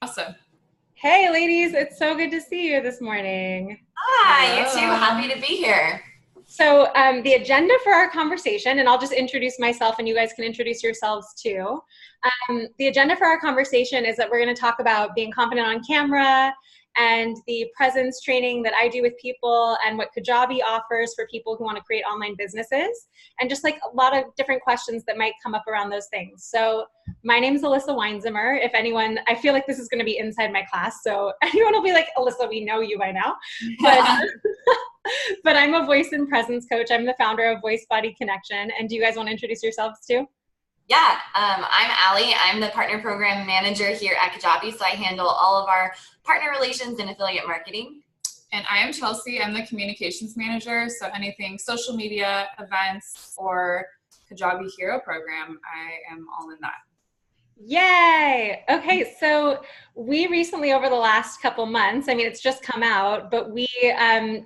Awesome. Hey, ladies, it's so good to see you this morning. Hi, you too. Hello. Happy to be here. So, the agenda for our conversation, and I'll just introduce myself and you guys can introduce yourselves too. The agenda for our conversation is that we're going to talk about being confident on camera and the presence training that I do with people and what Kajabi offers for people who want to create online businesses, and just like a lot of different questions that might come up around those things. So my name is Elissa Weinzimmer. If anyone, I feel like this is going to be inside my class, so anyone will be like, Elissa, we know you by now. But, but I'm a voice and presence coach. I'm the founder of Voice Body Connection. And do you guys want to introduce yourselves too? Yeah, I'm Allie. I'm the partner program manager here at Kajabi, so I handle all of our partner relations and affiliate marketing. And I am Chelsea. I'm the communications manager. So anything social media, events, or Kajabi Hero program, I am all in that. Yay! Okay, so we recently, over the last couple months, I mean, it's just come out, but we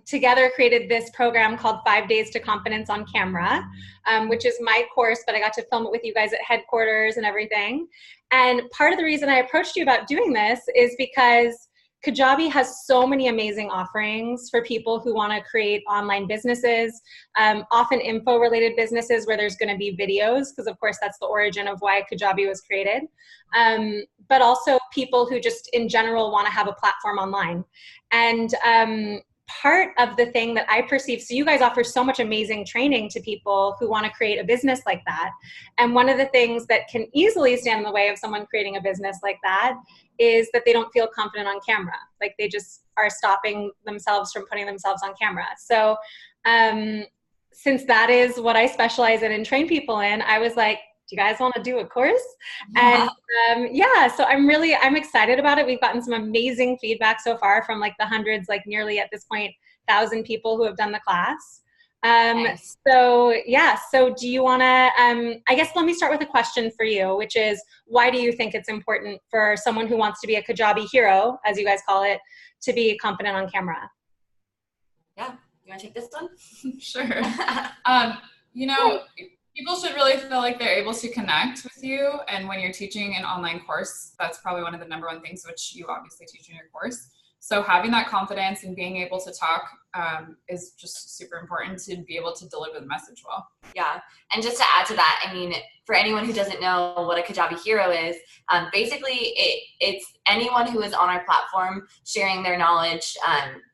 together created this program called 5 Days to Confidence on Camera, which is my course, but I got to film it with you guys at headquarters and everything. And part of the reason I approached you about doing this is because Kajabi has so many amazing offerings for people who want to create online businesses, often info-related businesses where there's going to be videos, because of course that's the origin of why Kajabi was created, but also people who just in general want to have a platform online. And part of the thing that I perceive, so you guys offer so much amazing training to people who want to create a business like that. And one of the things that can easily stand in the way of someone creating a business like that is that they don't feel confident on camera. Like they just are stopping themselves from putting themselves on camera. So since that is what I specialize in and train people in, I was like, do you guys want to do a course? Yeah. And yeah, so I'm excited about it. We've gotten some amazing feedback so far from like the hundreds, like nearly at this point, 1,000 people who have done the class. Nice. So yeah, so do you want to, I guess let me start with a question for you, which is, why do you think it's important for someone who wants to be a Kajabi hero, as you guys call it, to be confident on camera? Yeah, you want to take this one? Sure. You know, people should really feel like they're able to connect with you. And when you're teaching an online course, that's probably one of the number one things which you obviously teach in your course. So having that confidence and being able to talk is just super important to be able to deliver the message well. Yeah, and just to add to that, I mean, for anyone who doesn't know what a Kajabi Hero is, basically it's anyone who is on our platform sharing their knowledge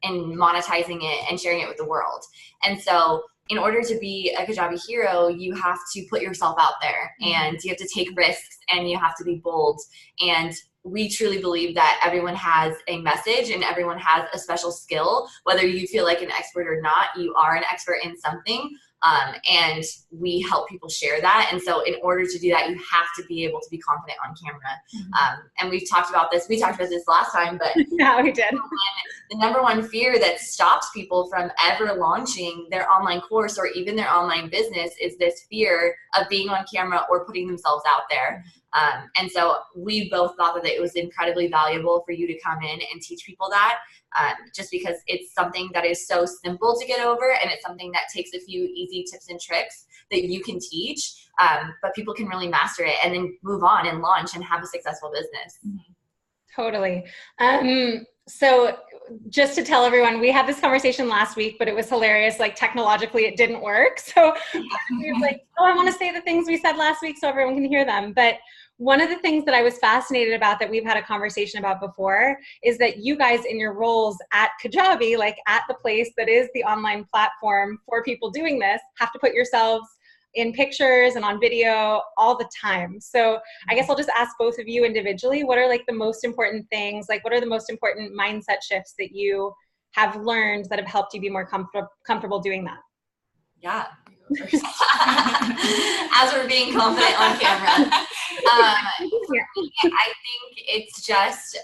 and monetizing it and sharing it with the world. And so in order to be a Kajabi hero, you have to put yourself out there and you have to take risks and you have to be bold. And we truly believe that everyone has a message and everyone has a special skill. Whether you feel like an expert or not, you are an expert in something. And we help people share that. And so in order to do that, you have to be able to be confident on camera. And we talked about this last time, but Yeah, we did. the number one fear that stops people from ever launching their online course or even their online business is this fear of being on camera or putting themselves out there. And so we both thought that it was incredibly valuable for you to come in and teach people that, just because it's something that is so simple to get over, and it's something that takes a few easy tips and tricks that you can teach, but people can really master it and then move on and launch and have a successful business. Totally. So just to tell everyone, we had this conversation last week, but it was hilarious. Like technologically, it didn't work. So we were like, oh, I want to say the things we said last week so everyone can hear them. But one of the things that I was fascinated about that we've had a conversation about before is that you guys in your roles at Kajabi, like at the place that is the online platform for people doing this, have to put yourselves in pictures and on video all the time. So I guess I'll just ask both of you individually, what are like the most important things, like what are the most important mindset shifts that you have learned that have helped you be more comfortable doing that? Yeah. As we're being confident on camera. I think it's just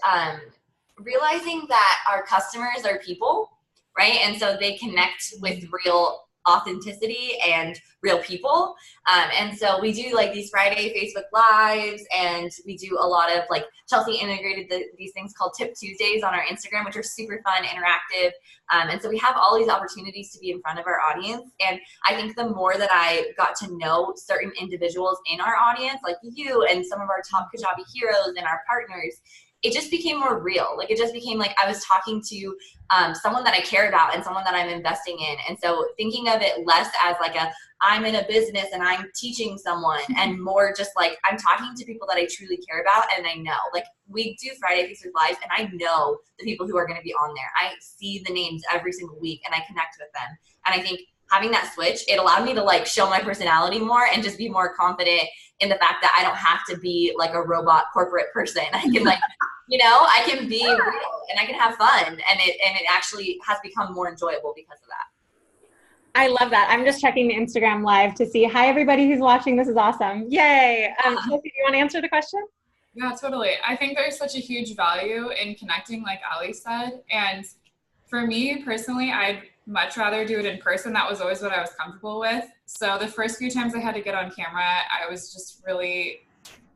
realizing that our customers are people, right? And so they connect with real authenticity and real people. And so we do like these Friday Facebook Lives, and we do a lot of like Chelsea integrated these things called Tip Tuesdays on our Instagram, which are super fun, interactive. And so we have all these opportunities to be in front of our audience. And I think the more that I got to know certain individuals in our audience, like you and some of our top Kajabi heroes and our partners, it just became more real. Like, it just became like I was talking to someone that I care about and someone that I'm investing in. And so thinking of it less as like I'm in a business and I'm teaching someone, and more just like I'm talking to people that I truly care about. And I know, like, we do Friday Facebook Lives, and I know the people who are going to be on there. I see the names every single week and I connect with them. And I think having that switch, it allowed me to like show my personality more and just be more confident in the fact that I don't have to be like a robot corporate person. I can like, I can be real and I can have fun, and it actually has become more enjoyable because of that. I love that. I'm just checking the Instagram live to see. Hi, everybody who's watching. This is awesome. Yay. Chelsea, do you want to answer the question? Yeah, totally. I think there's such a huge value in connecting, like Allie said. And for me personally, I'd much rather do it in person. That was always what I was comfortable with. So the first few times I had to get on camera, I was just really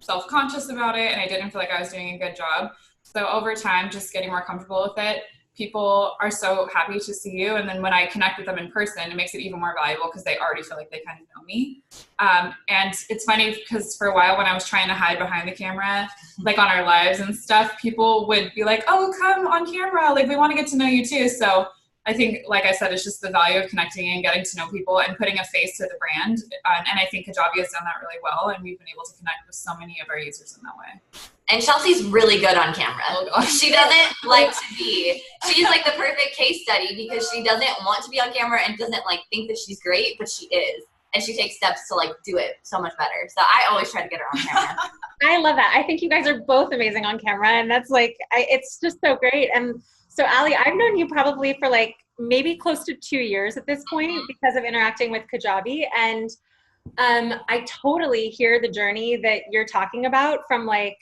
self-conscious about it, and I didn't feel like I was doing a good job. So over time, just getting more comfortable with it, people are so happy to see you. And then when I connect with them in person, it makes it even more valuable because they already feel like they kind of know me. And it's funny because for a while when I was trying to hide behind the camera, like on our lives and stuff, people would be like, oh, come on camera. Like, we want to get to know you too. So I think, like I said, it's just the value of connecting and getting to know people and putting a face to the brand. And I think Kajabi has done that really well. And we've been able to connect with so many of our users in that way. And Chelsea's really good on camera. Oh, she doesn't like to be. She's like the perfect case study because she doesn't want to be on camera and doesn't like think that she's great, but she is. And she takes steps to like do it so much better. So I always try to get her on camera. I love that. I think you guys are both amazing on camera, and that's like, it's just so great. And so Allie, I've known you probably for like maybe close to 2 years at this point because of interacting with Kajabi. And I totally hear the journey that you're talking about from like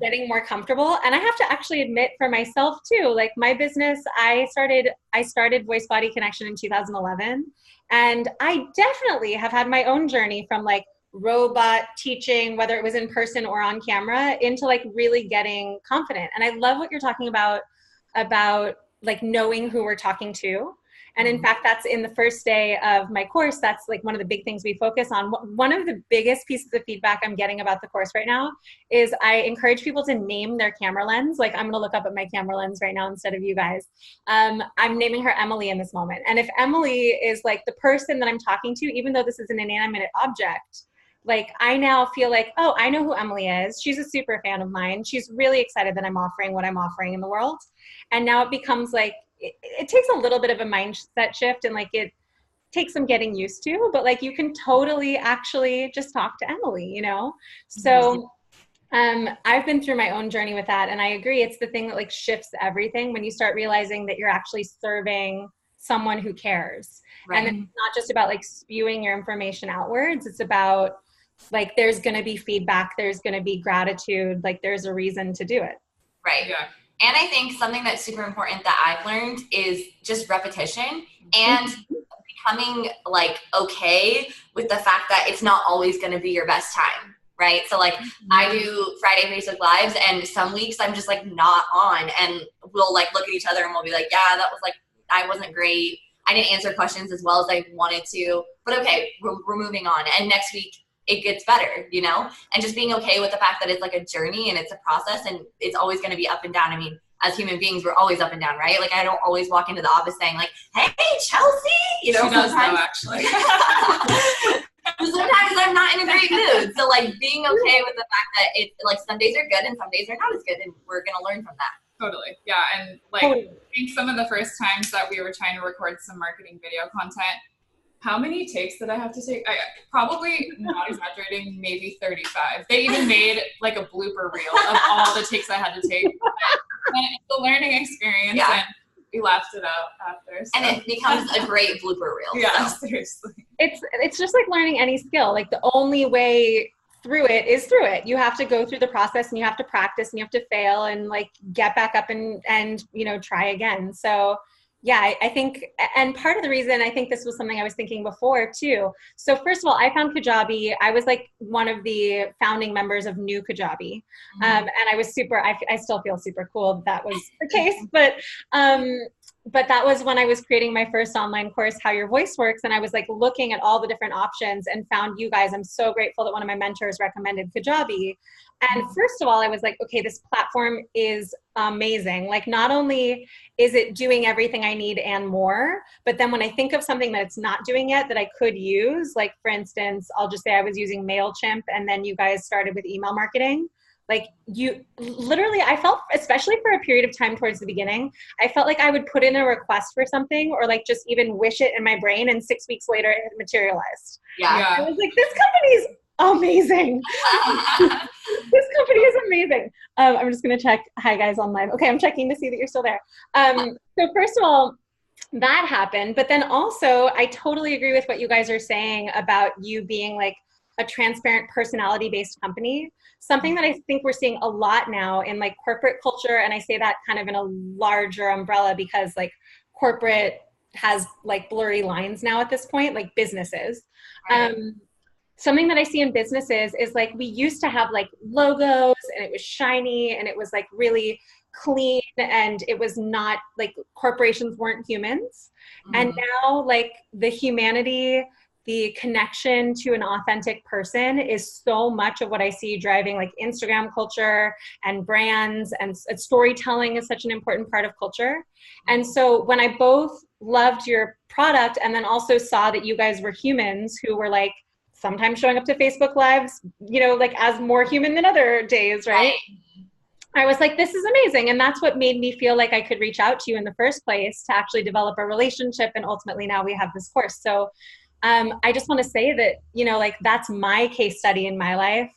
getting more comfortable. And I have to actually admit for myself too, like my business, I started Voice Body Connection in 2011. And I definitely have had my own journey from like robot teaching, whether it was in person or on camera, into like really getting confident. And I love what you're talking about like knowing who we're talking to. And in fact, that's in the first day of my course. That's like one of the big things we focus on. One of the biggest pieces of feedback I'm getting about the course right now is I encourage people to name their camera lens. Like, I'm going to look up at my camera lens right now instead of you guys. I'm naming her Emily in this moment. And if Emily is like the person that I'm talking to, even though this is an inanimate object, like I now feel like, oh, I know who Emily is. She's a super fan of mine. She's really excited that I'm offering what I'm offering in the world. And now it becomes like, it takes a little bit of a mindset shift, and like it takes some getting used to, but like you can totally actually just talk to Emily, So I've been through my own journey with that, and I agree. It's the thing that like shifts everything when you start realizing that you're actually serving someone who cares. Right. And it's not just about like spewing your information outwards. It's about like, there's going to be feedback. There's going to be gratitude. Like there's a reason to do it. Right. Yeah. And I think something that's super important that I've learned is just repetition and becoming like okay with the fact that it's not always going to be your best time, right? So like I do Friday Facebook Lives, and some weeks I'm just like not on, and we'll like look at each other and we'll be like, yeah, that was like, I wasn't great. I didn't answer questions as well as I wanted to, but okay, we're moving on. And next week it gets better, and just being okay with the fact that it's like a journey and it's a process, and it's always going to be up and down. I mean, as human beings, we're always up and down, right? Like I don't always walk into the office saying like, hey, Chelsea, she does though, actually. Sometimes I'm not in a great mood. So like being okay with the fact that it's like some days are good and some days are not as good, and we're going to learn from that. Totally. Yeah. And like, I think some of the first times that we were trying to record some marketing video content, how many takes did I have to take? I probably, not exaggerating, maybe 35. They even made like a blooper reel of all the takes I had to take. And it's a learning experience, and we laughed it out after. So. And it becomes a great blooper reel. Yeah, so. Seriously. It's just like learning any skill. Like the only way through it is through it. You have to go through the process, and you have to practice, and you have to fail, and like get back up and try again. So yeah, I think, and part of the reason, I think this was something I was thinking before too. So first of all, I found Kajabi. I was like one of the founding members of New Kajabi. And I was I still feel super cool that was the case. But but that was when I was creating my first online course, How Your Voice Works. And I was like looking at all the different options and found you guys. I'm so grateful that one of my mentors recommended Kajabi. And first of all, I was like, okay, this platform is amazing. Like, not only is it doing everything I need and more, but then when I think of something that it's not doing yet that I could use, like for instance, I'll just say I was using MailChimp and then you guys started with email marketing. Like, you literally, I felt, especially for a period of time towards the beginning, I felt like I would put in a request for something or like just even wish it in my brain, and 6 weeks later it had materialized. Yeah. I was like, this company's amazing. This company is amazing. I'm just gonna check. Hi guys on live. Okay, I'm checking to see that you're still there. So first of all, that happened, but then also I totally agree with what you guys are saying about you being like a transparent personality-based company. Something that I think we're seeing a lot now in like corporate culture, and I say that kind of in a larger umbrella because like corporate has like blurry lines now at this point, like businesses. Right. Something that I see in businesses is like we used to have like logos and it was shiny and it was like really clean and it was not like corporations weren't humans. And now like the humanity, the connection to an authentic person is so much of what I see driving like Instagram culture and brands, and storytelling is such an important part of culture. And so when I both loved your product and then also saw that you guys were humans who were like sometimes showing up to Facebook Lives, you know, like as more human than other days, right? I was like, this is amazing. And that's what made me feel like I could reach out to you in the first place to actually develop a relationship. And ultimately now we have this course. So I just want to say that, you know, like that's my case study in my life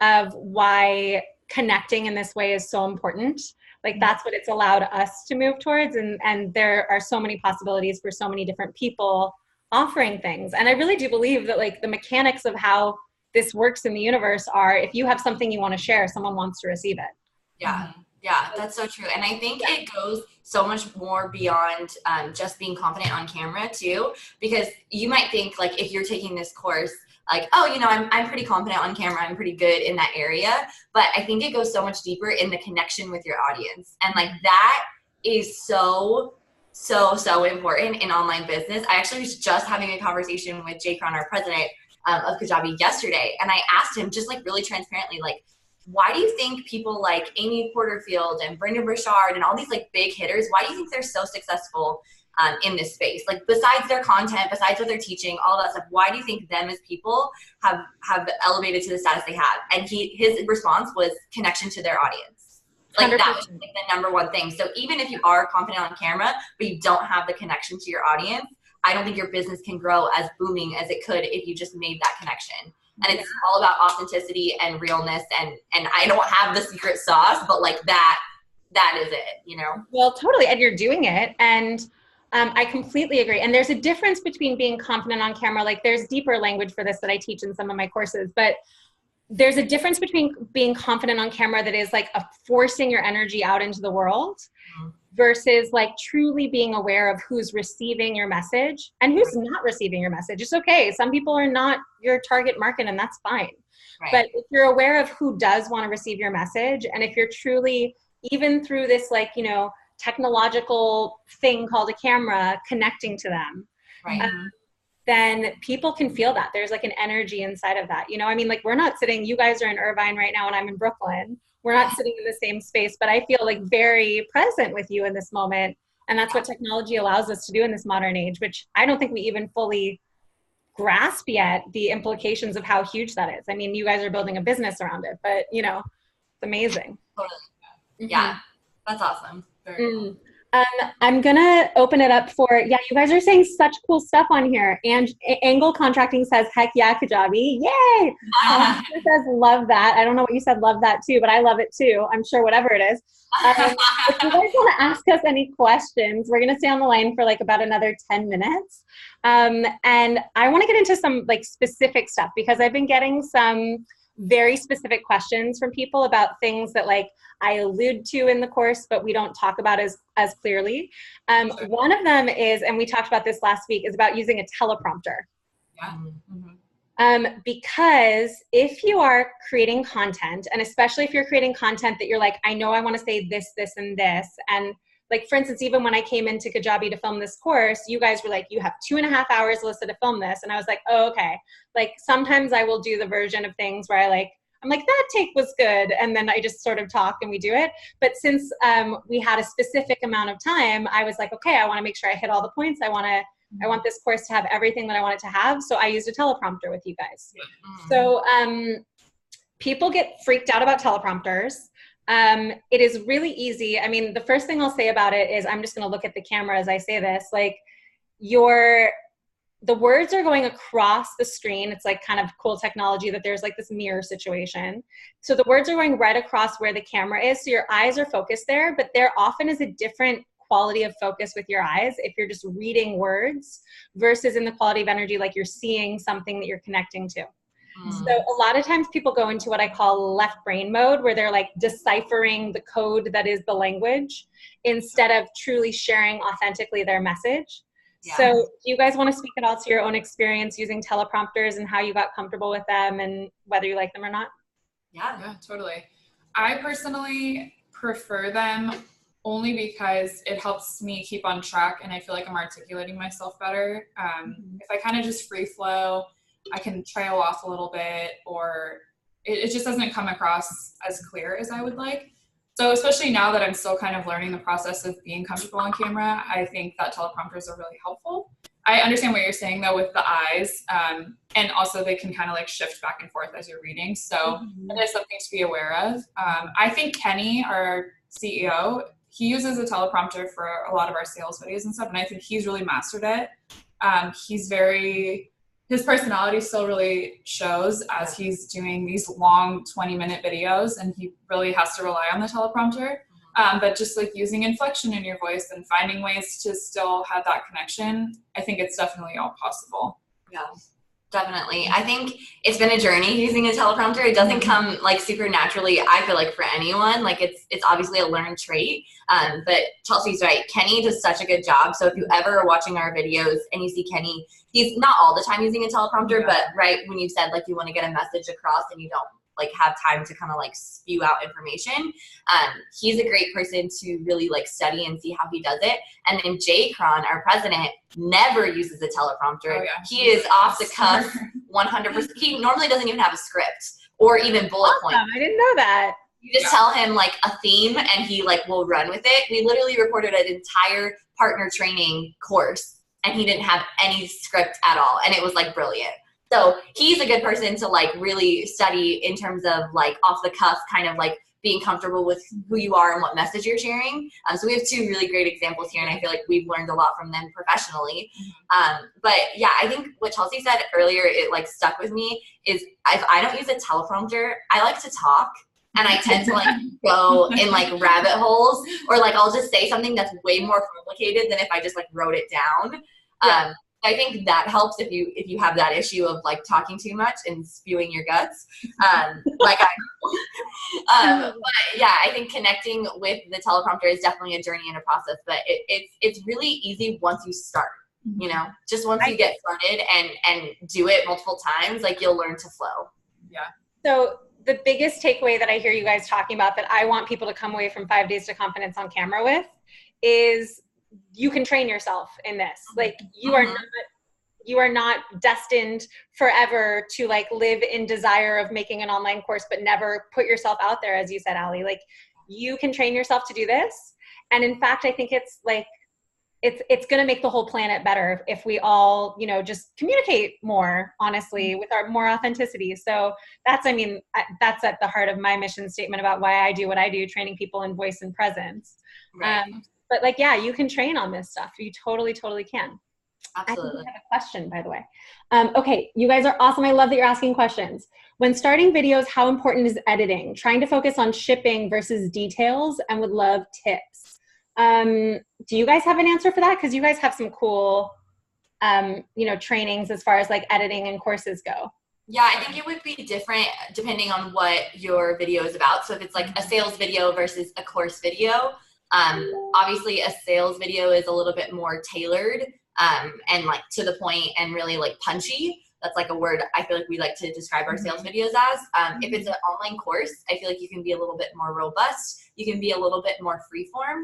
of why connecting in this way is so important. Like that's what it's allowed us to move towards. And there are so many possibilities for so many different people offering things. And I really do believe that like the mechanics of how this works in the universe are, if you have something you want to share, someone wants to receive it. Yeah. Yeah, that's so true. And I think it goes so much more beyond just being confident on camera too, because you might think like if you're taking this course, like, oh, you know, I'm pretty confident on camera, I'm pretty good in that area. But I think it goes so much deeper in the connection with your audience. And like that is so important in online business. I actually was just having a conversation with Jay Cron, our president of Kajabi yesterday. And I asked him just like really transparently, like, why do you think people like Amy Porterfield and Brendon Burchard and all these like big hitters, why do you think they're so successful in this space? Like besides their content, besides what they're teaching, all that stuff, why do you think them as people have elevated to the status they have? And his response was connection to their audience. Like 100%. That was like the number one thing. So even if you are confident on camera, but you don't have the connection to your audience, I don't think your business can grow as booming as it could if you just made that connection. And it's all about authenticity and realness. And I don't have the secret sauce, but like that is it, you know? Well, totally. And you're doing it. And I completely agree. And there's a difference between being confident on camera. Like there's deeper language for this that I teach in some of my courses, but there's a difference between being confident on camera that is like forcing your energy out into the world versus like truly being aware of who's receiving your message and who's not receiving your message. It's okay. Some people are not your target market and that's fine. Right. But if you're aware of who does want to receive your message, and if you're truly, even through this like, you know, technological thing called a camera, connecting to them, right. Then people can feel that. There's like an energy inside of that. You know, I mean, like we're not sitting, you guys are in Irvine right now and I'm in Brooklyn. We're not sitting in the same space, but I feel like very present with you in this moment. And that's what technology allows us to do in this modern age, which I don't think we even fully grasp yet the implications of how huge that is. I mean, you guys are building a business around it, but you know, it's amazing. Totally. Yeah, that's awesome. Very cool. I'm gonna open it up for, you guys are saying such cool stuff on here. And Angle Contracting says, heck yeah, Kajabi, yay! Says, love that. I don't know what you said, love that too, but I love it too. I'm sure whatever it is. If you guys want to ask us any questions, we're gonna stay on the line for like about another 10 minutes. And I wanna get into some like specific stuff because I've been getting some very specific questions from people about things that like I allude to in the course, but we don't talk about as clearly. One of them is, and we talked about this last week, is about using a teleprompter. Yeah. Because if you are creating content, and especially if you're creating content that you're like, I know I want to say this, this, and this, and like, for instance, even when I came into Kajabi to film this course, you guys were like, you have 2.5 hours, Elissa, to film this. And I was like, oh, okay. Like, sometimes I will do the version of things where I'm like, that take was good. And then I just sort of talk and we do it. But since we had a specific amount of time, I was like, okay, I want to make sure I hit all the points. I want this course to have everything that I want it to have. So I used a teleprompter with you guys. So people get freaked out about teleprompters. It is really easy. I mean, the first thing I'll say about it is, I'm just going to look at the camera as I say this, like, the words are going across the screen. It's like kind of cool technology that there's like this mirror situation. So the words are going right across where the camera is. So your eyes are focused there, but there often is a different quality of focus with your eyes if you're just reading words versus in the quality of energy, like you're seeing something that you're connecting to. So a lot of times people go into what I call left brain mode, where they're like deciphering the code that is the language instead of truly sharing authentically their message. Yeah. So do you guys want to speak at all to your own experience using teleprompters and how you got comfortable with them and whether you like them or not? Yeah, totally. I personally prefer them only because it helps me keep on track and I feel like I'm articulating myself better. If I kind of just free flow, I can trail off a little bit, or it just doesn't come across as clear as I would like. So especially now that I'm still kind of learning the process of being comfortable on camera, I think that teleprompters are really helpful. I understand what you're saying though with the eyes, and also they can kind of like shift back and forth as you're reading. So it is something to be aware of. I think Kenny, our CEO, he uses a teleprompter for a lot of our sales videos and stuff, and I think he's really mastered it. His personality still really shows as he's doing these long 20-minute videos, and he really has to rely on the teleprompter. But just like using inflection in your voice and finding ways to still have that connection, I think it's definitely all possible. Yeah, definitely. I think it's been a journey using a teleprompter. It doesn't come like super naturally, I feel like, for anyone. Like it's obviously a learned trait. But Chelsea's right. Kenny does such a good job. So if you ever are watching our videos and you see Kenny, he's not all the time using a teleprompter, but right when you said like you want to get a message across and you don't like have time to kind of like spew out information, he's a great person to really like study and see how he does it. And then Jay Cron, our president, never uses a teleprompter. He is off the cuff 100%. He normally doesn't even have a script or even bullet points. I didn't know that. You just tell him like a theme and he like will run with it. We literally recorded an entire partner training course and he didn't have any script at all. And it was like brilliant. So he's a good person to like really study in terms of like off the cuff, kind of like being comfortable with who you are and what message you're sharing. So we have two really great examples here, and I feel like we've learned a lot from them professionally. But yeah, I think what Chelsea said earlier, it like stuck with me, is if I don't use a teleprompter, I like to talk. And I tend to like go in like rabbit holes, or like I'll just say something that's way more complicated than if I just like wrote it down. Yeah. I think that helps if you have that issue of like talking too much and spewing your guts. But yeah, I think connecting with the teleprompter is definitely a journey and a process, but it's really easy once you start, you know, just once you get started and do it multiple times, like you'll learn to flow. Yeah. So the biggest takeaway that I hear you guys talking about that I want people to come away from 5 Days to Confidence on Camera with is you can train yourself in this. Like you are not destined forever to like live in desire of making an online course, but never put yourself out there. As you said, Allie, like you can train yourself to do this. And in fact, I think it's like, it's going to make the whole planet better if we all, you know, just communicate more honestly with our more authenticity. So that's, I mean, that's at the heart of my mission statement about why I do what I do, training people in voice and presence. Right. But like, yeah, you can train on this stuff. You totally can. Absolutely. I think we have a question, by the way. Okay, you guys are awesome. I love that you're asking questions. When starting videos, how important is editing? Trying to focus on shipping versus details, and would love tips. Do you guys have an answer for that? Because you guys have some cool, you know, trainings as far as like editing and courses go. Yeah, I think it would be different depending on what your video is about. So if it's like a sales video versus a course video, obviously a sales video is a little bit more tailored and like to the point and really like punchy. That's like a word I feel like we like to describe our sales videos as. If it's an online course, I feel like you can be a little bit more robust. You can be a little bit more freeform,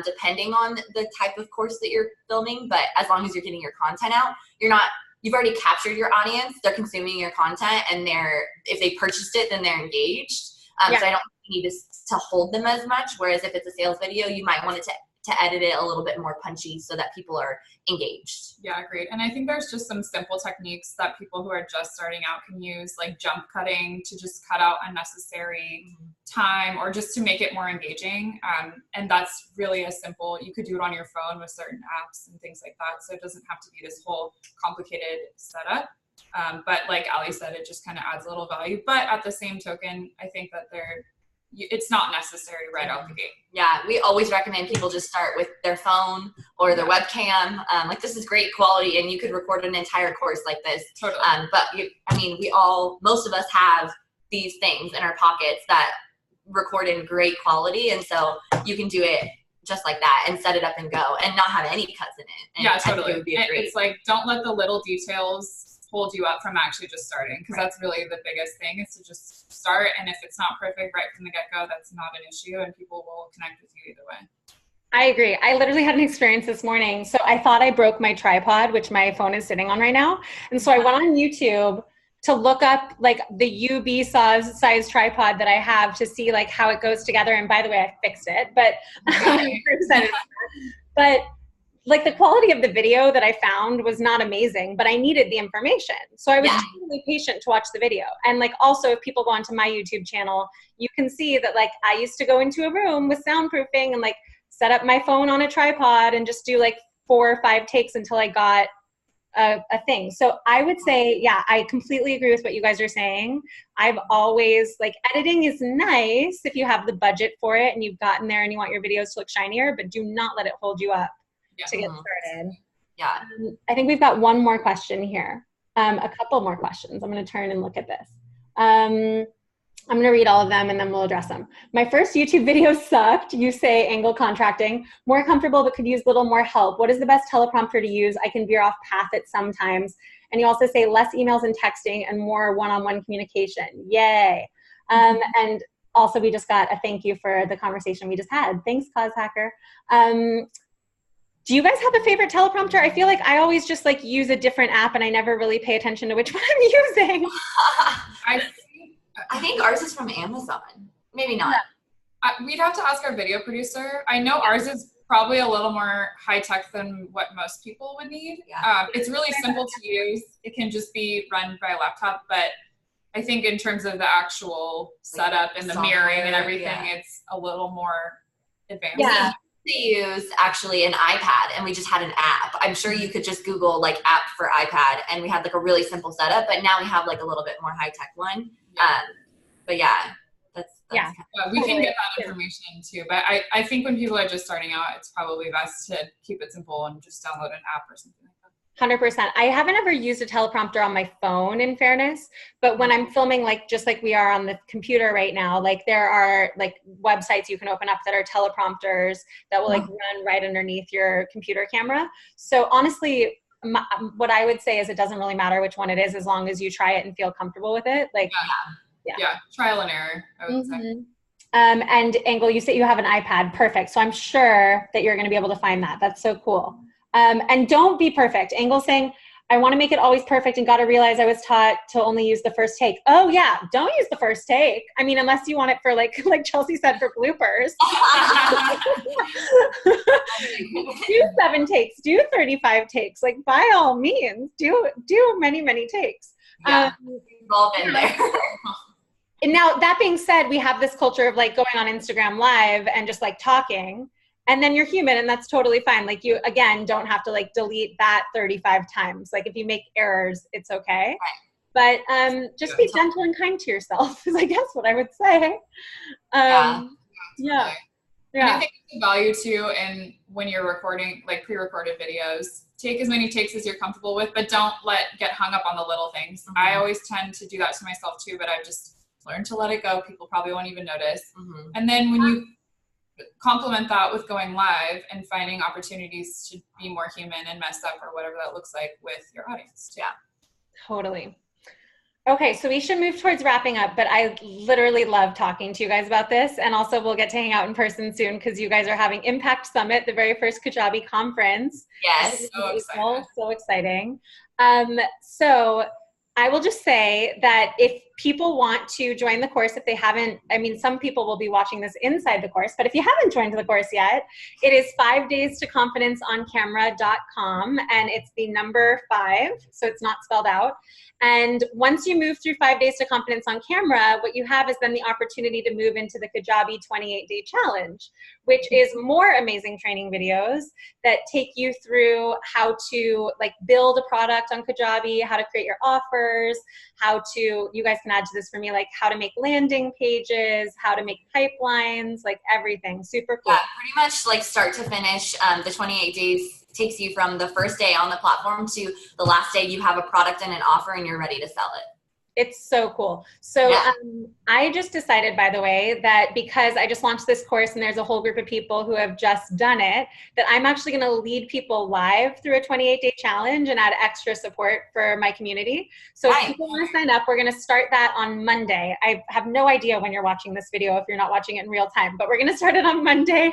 depending on the type of course that you're filming. But as long as you're getting your content out, you've already captured your audience. They're consuming your content, and if they purchased it, then they're engaged. So I don't need to hold them as much. Whereas if it's a sales video, you might want it to edit it a little bit more punchy so that people are engaged. Yeah, great. And I think there's just some simple techniques that people who are just starting out can use, like jump cutting to just cut out unnecessary time, or just to make it more engaging. And that's really as simple. You could do it on your phone with certain apps and things like that. So it doesn't have to be this whole complicated setup. But like Allie said, it just kind of adds a little value. But at the same token, I think that it's not necessary right out the gate. Yeah, we always recommend people just start with their phone or their webcam. Like, this is great quality, and you could record an entire course like this. Totally. But most of us have these things in our pockets that record in great quality, and so you can do it just like that and set it up and go and not have any cuts in it. And yeah, totally. It would be great. It's like, don't let the little details hold you up from actually just starting, because that's really the biggest thing, is to just start. And if it's not perfect right from the get-go, that's not an issue, and people will connect with you either way. I agree. I literally had an experience this morning. So I thought I broke my tripod, which my phone is sitting on right now. And so I went on YouTube to look up like the UB size tripod that I have to see like how it goes together. And by the way, I fixed it, but but like the quality of the video that I found was not amazing, but I needed the information. So I was totally patient to watch the video. And like, also if people go onto my YouTube channel, you can see that like I used to go into a room with soundproofing and like set up my phone on a tripod and just do like 4 or 5 takes until I got a thing. So I would say, yeah, I completely agree with what you guys are saying. I've always, like, editing is nice if you have the budget for it and you've gotten there and you want your videos to look shinier, but do not let it hold you up to get started. Yeah. I think we've got one more question here. A couple more questions. I'm going to turn and look at this. I'm going to read all of them and then we'll address them. My first YouTube video sucked. You say angle contracting. More comfortable but could use a little more help. What is the best teleprompter to use? I can veer off path at sometimes. And you also say less emails and texting and more one-on-one communication. Yay. And also we just got a thank you for the conversation we just had. Thanks, Cause Hacker. Do you guys have a favorite teleprompter? I feel like I always just like use a different app and I never really pay attention to which one I'm using. I think ours is from Amazon. Maybe not. We'd have to ask our video producer. I know ours is probably a little more high tech than what most people would need. Yeah. It's really simple to use. It can just be run by a laptop, but I think in terms of the actual setup and the mirroring and everything, it's a little more advanced. Yeah. To use actually an iPad, and we just had an app. I'm sure you could just Google like app for iPad, and we had like a really simple setup, but now we have like a little bit more high tech one. But yeah, that's we can get that information too. But I think when people are just starting out, it's probably best to keep it simple and just download an app or something like that. 100%. I haven't ever used a teleprompter on my phone, in fairness, but when I'm filming, like just like we are on the computer right now, like there are like websites you can open up that are teleprompters that will like run right underneath your computer camera. So honestly, what I would say is it doesn't really matter which one it is as long as you try it and feel comfortable with it. Like, yeah, trial and error, I would say. And Angle, you say you have an iPad. Perfect. So I'm sure that you're going to be able to find that. That's so cool. And don't be perfect. Angle saying, I want to make it always perfect and got to realize I was taught to only use the first take. Oh yeah, don't use the first take. I mean, unless you want it for like Chelsea said, for bloopers. Do 7 takes, do 35 takes. Like by all means, do many, many takes. Yeah, we've all been there. And now that being said, we have this culture of like going on Instagram Live and just like talking. And then you're human and that's totally fine. Like you, again, don't have to like delete that 35 times. Like if you make errors, it's okay. Right. But just be gentle and kind to yourself is I guess what I would say. And I think the value too, and when you're recording like pre-recorded videos, take as many takes as you're comfortable with, but don't get hung up on the little things. I always tend to do that to myself too, but I've just learned to let it go. People probably won't even notice. And then when you complement that with going live and finding opportunities to be more human and mess up or whatever that looks like with your audience too. Totally. Okay, so we should move towards wrapping up, but I literally love talking to you guys about this. And also we'll get to hang out in person soon because you guys are having Impact Summit, the very first Kajabi conference. Yes. So excited. So exciting. So I will just say that if people want to join the course, if they haven't, I mean, some people will be watching this inside the course, but if you haven't joined the course yet, it is 5 days to confidenceoncamera.com, and it's the number 5, so it's not spelled out. And once you move through 5 days to confidence on camera, what you have is then the opportunity to move into the Kajabi 28-day challenge, which is more amazing training videos that take you through how to like build a product on Kajabi, how to create your offers, how to, you guys can add to this for me, like how to make landing pages, how to make pipelines, like everything. Super cool. Yeah, pretty much like start to finish. The 28 days takes you from the first day on the platform to the last day you have a product and an offer and you're ready to sell it. It's so cool. So yeah. I just decided, by the way, that because I just launched this course and there's a whole group of people who have just done it, that I'm actually going to lead people live through a 28-day challenge and add extra support for my community. So if people want to sign up, we're going to start that on Monday. I have no idea when you're watching this video if you're not watching it in real time, but we're going to start it on Monday,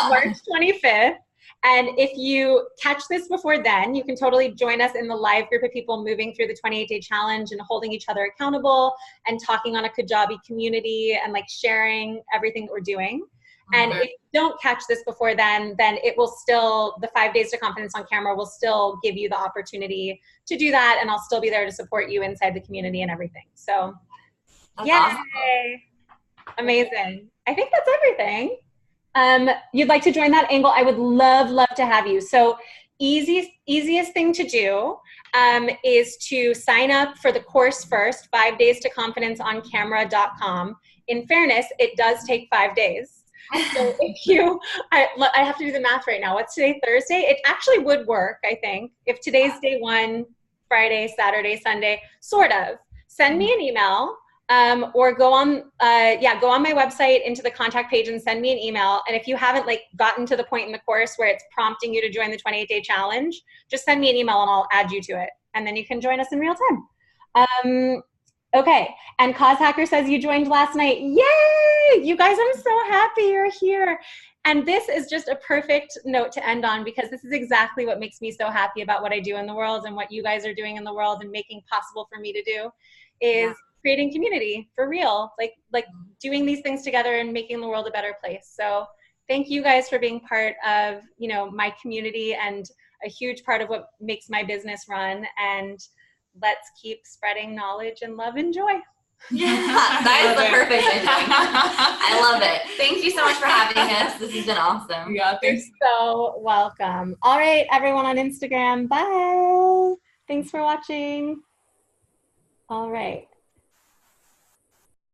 March 25th. And if you catch this before then, you can totally join us in the live group of people moving through the 28-day challenge and holding each other accountable and talking on a Kajabi community and like sharing everything that we're doing. And if you don't catch this before then it will still, the 5 days to confidence on camera will still give you the opportunity to do that. And I'll still be there to support you inside the community and everything. So that's yay, awesome. Amazing. I think that's everything. You'd like to join that angle, I would love to have you. So easiest thing to do is to sign up for the course first, 5 days to confidenceoncamera.com. In fairness, it does take 5 days. So if you, I have to do the math right now. What's today, Thursday? It actually would work, I think. If today's day 1, Friday, Saturday, Sunday, sort of. Send me an email. Or go on my website into the contact page and send me an email. And if you haven't like gotten to the point in the course where it's prompting you to join the 28-day challenge, just send me an email and I'll add you to it. And then you can join us in real time. Okay. And Cause Hacker says you joined last night. Yay! You guys, I'm so happy you're here. And this is just a perfect note to end on because this is exactly what makes me so happy about what I do in the world and what you guys are doing in the world and making possible for me to do is creating community for real, like doing these things together and making the world a better place. So thank you guys for being part of, you know, my community and a huge part of what makes my business run. And let's keep spreading knowledge and love and joy. Yeah, that is the perfect ending. I love it. Thank you so much for having us. This has been awesome. Yeah, thanks. You're so welcome. All right, everyone on Instagram, bye. Thanks for watching. All right.